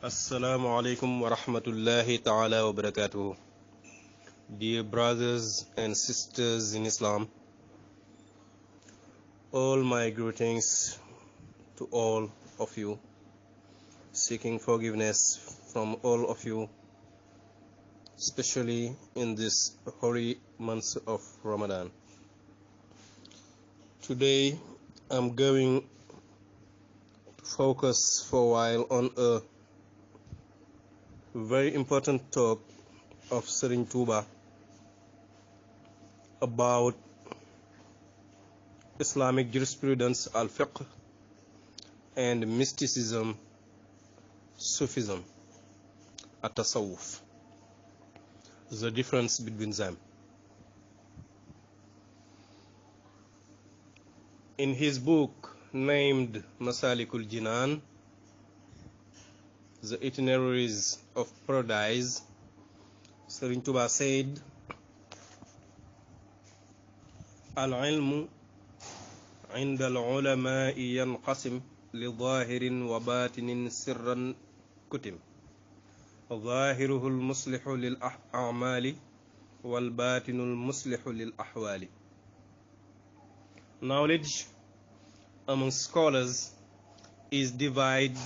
Assalamu alaikum wa rahmatullahi ta'ala wa barakatuhu. Dear brothers and sisters in Islam, all my greetings to all of you, seeking forgiveness from all of you, especially in this holy month of Ramadan. Today I'm going to focus for a while on a very important talk of Serigne Touba about Islamic jurisprudence, al-fiqh, and mysticism, Sufism, at-tasawwuf, the difference between them. In his book named Masalikul Jinan, the itineraries of paradise, Serigne Touba said, Al-ilmu عند العلماء ينقسم لظاهر وباطن سرا كتم ظاهره المصلح للأعمال والباطن المصلح للأحوال. Knowledge among scholars is divided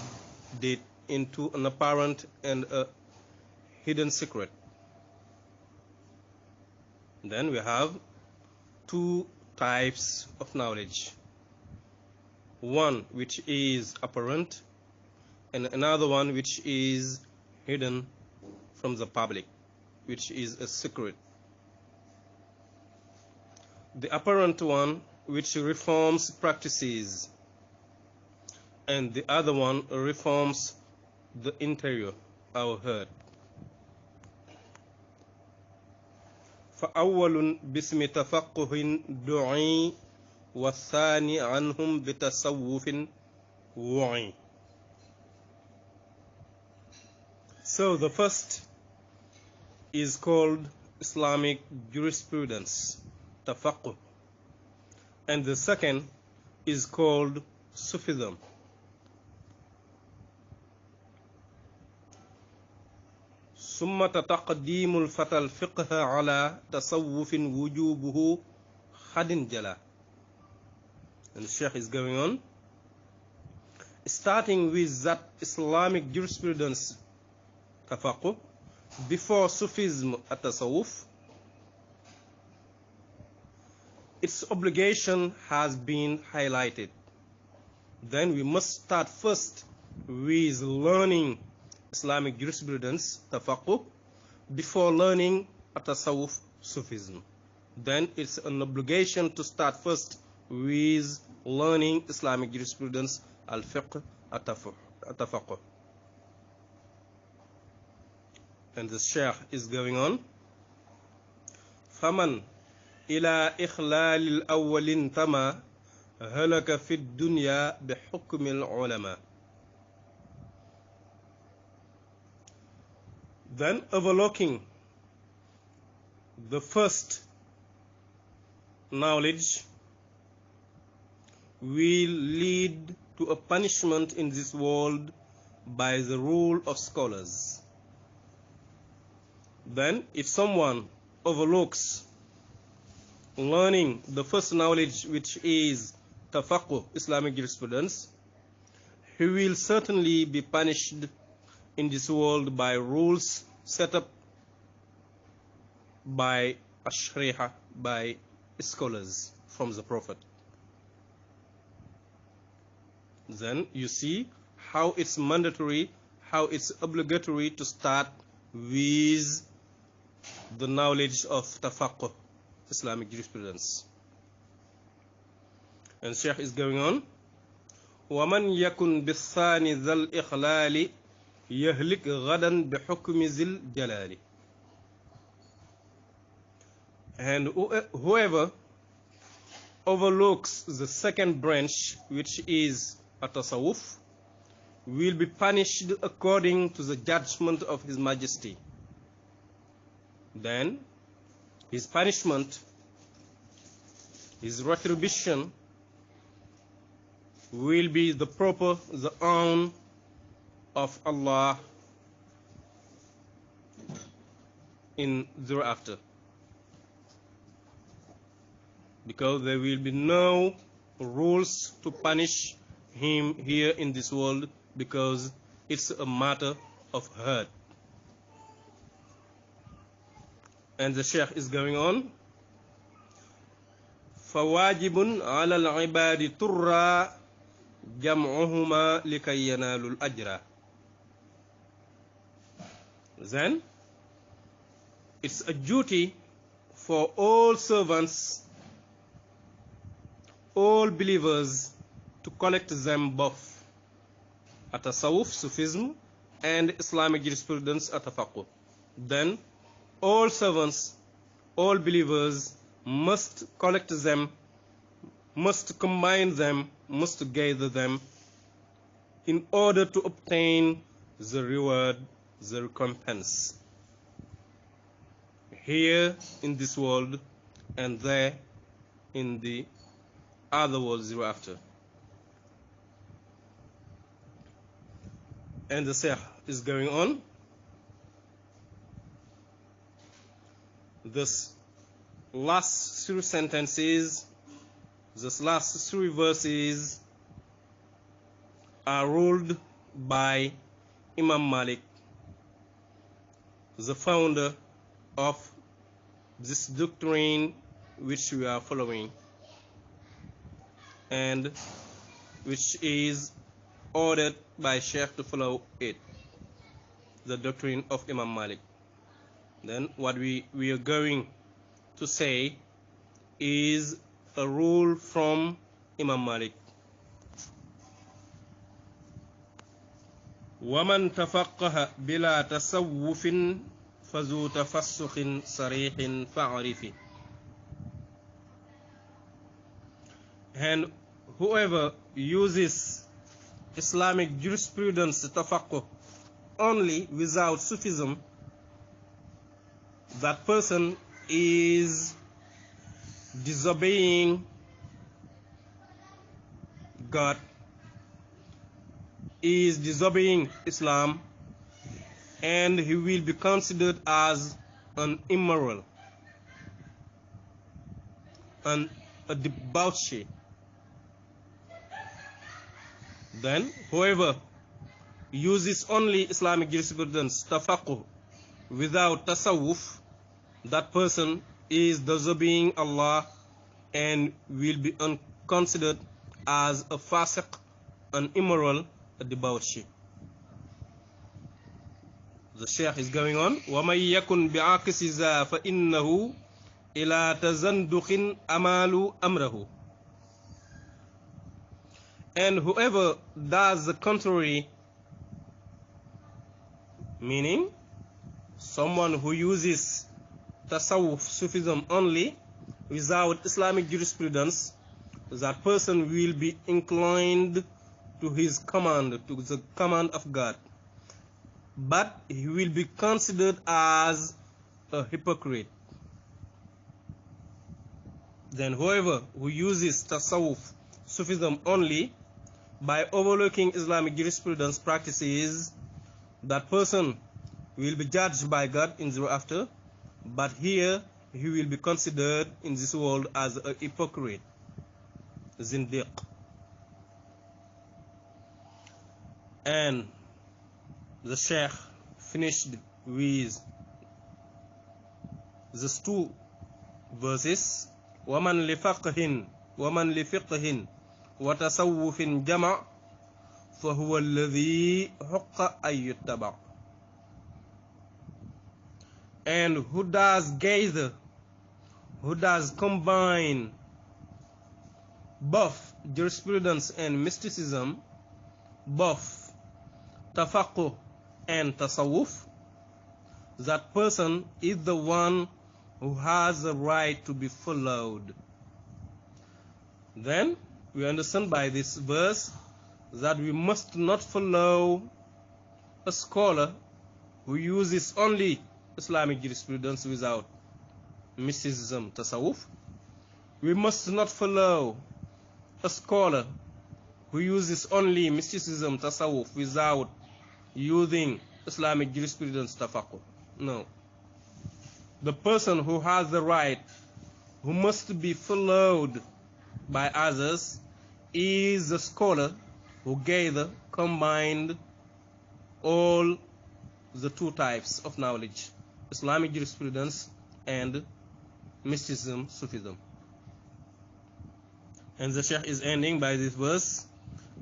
into an apparent and a hidden secret. Then we have two types of knowledge. One which is apparent and another one which is hidden from the public, which is a secret. The apparent one which reforms practices, and the other one reforms the interior, our heart. فأول باسم تفقه دعي والثاني عنهم بتصوف وعي. So the first is called Islamic jurisprudence, tafaqquh, and the second is called Sufism. ثم تقديم الفتى الفقه على تصوف وجوبه خد جلا. And the Sheikh is going on, starting with that Islamic jurisprudence tafaqquh before Sufism at-tasawwuf. Its obligation has been highlighted. Then we must start first with learning Islamic jurisprudence, tafaqquh, before learning at-tasawwuf, Sufism. Then it's an obligation to start first with learning Islamic jurisprudence, al-fiqh, at-tafaqquh. And the Shaykh is going on. فَمَنْ إِلَى إِخْلَالِ الْأَوَّلِ انْتَمَى هَلَكَ فِي الدُّنْيَا بِحُكْمِ الْعُلَمَاءِ. Then overlooking the first knowledge will lead to a punishment in this world by the rule of scholars. Then if someone overlooks learning the first knowledge, which is tafaqquh, Islamic jurisprudence, he will certainly be punished in this world by rules set up by ashriha, by scholars from the Prophet. Then you see how it's mandatory, how it's obligatory to start with the knowledge of tafaqquh, Islamic jurisprudence. And Sheikh is going on, وَمَنْ يَكُنْ بِالثَّانِ ذَا الْإِخْلَالِ يهلك غدا بحكم ذي الجلال. And whoever overlooks the second branch, which is at-tasawwuf, will be punished according to the judgment of His Majesty. Then his punishment, his retribution will be the proper, the own of Allah in thereafter, because there will be no rules to punish him here in this world, because it's a matter of hurt. And the Sheikh is going on, فواجب على العباد ترى جمعهما لكي ينالوا الأجر. Then it's a duty for all servants, all believers, to collect them both, at-tasawwuf, Sufism, and Islamic jurisprudence, at-tafaqquh. Then all servants, all believers must collect them, must combine them, must gather them in order to obtain the reward, the recompense, here in this world and there in the other worlds hereafter. And the Sheikh is going on. This last 3 sentences, this last 3 verses are ruled by Imam Malik, the founder of this doctrine which we are following, and which is ordered by Sheikh to follow it, the doctrine of Imam Malik. Then what we are going to say is a rule from Imam Malik. وَمَنْ تَفَقَّهَ بِلَا تَسَوُّفٍ فَذُو تَفَسُّخٍ صَرِيحٍ فَعْرِفِ. And whoever uses Islamic jurisprudence tafaqquh only without Sufism, that person is disobeying God, is disobeying Islam, and he will be considered as an immoral, and a debauchee. Then whoever uses only Islamic jurisprudence tafaqquh without tasawwuf, that person is disobeying Allah and will be considered as a fasiq, an immoral, a debauchee. The Sheikh is going on, وَمَنْ يَكُنْ بِعَكْسِ ذَا فَإِنَّهُ إِلَى تَزَنْدُقٍ أَمَالُ أَمْرَهُ. And whoever does the contrary, meaning someone who uses tasawwuf, Sufism only without Islamic jurisprudence, that person will be inclined to his command, to the command of God, but he will be considered as a hypocrite. Then whoever who uses tasawwuf, Sufism only, by overlooking Islamic jurisprudence practices, that person will be judged by God in the hereafter, but here he will be considered in this world as a hypocrite, zindiq. And the Sheikh finished with these 2 verses, وَمَنْ لِفِقْهٍ وَتَصَوُّفٍ جَمَعٍ فَهُوَ الَّذِي حَقَّ أَن يُتَّبَعَ. And who does gather, who does combine both jurisprudence and mysticism, both tafaqquh and tasawwuf, that person is the one who has the right to be followed. Then we understand by this verse that we must not follow a scholar who uses only Islamic jurisprudence without mysticism, tasawwuf. We must not follow a scholar who uses only mysticism, tasawwuf, without using Islamic jurisprudence tafaqquh. No. The person who has the right, who must be followed by others, is the scholar who combined all the two types of knowledge, Islamic jurisprudence and mysticism, Sufism. And the Sheikh is ending by this verse,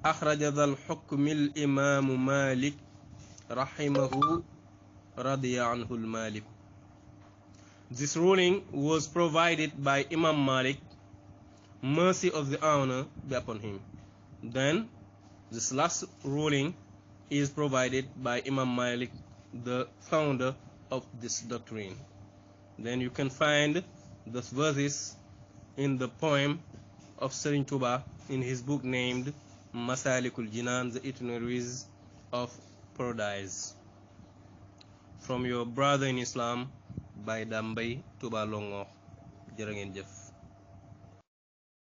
أخرج ذا الحكم الإمام مالك رحمه رضي عنه المالك. This ruling was provided by Imam Malik, mercy of the honor be upon him. Then this last ruling is provided by Imam Malik, the founder of this doctrine. Then you can find those verses in the poem of Serigne Touba in his book named Masalikul Jinan, the Itineraries of Paradise. From your brother in Islam, by Dambay Touba Longo. Jërë ngeen jëf.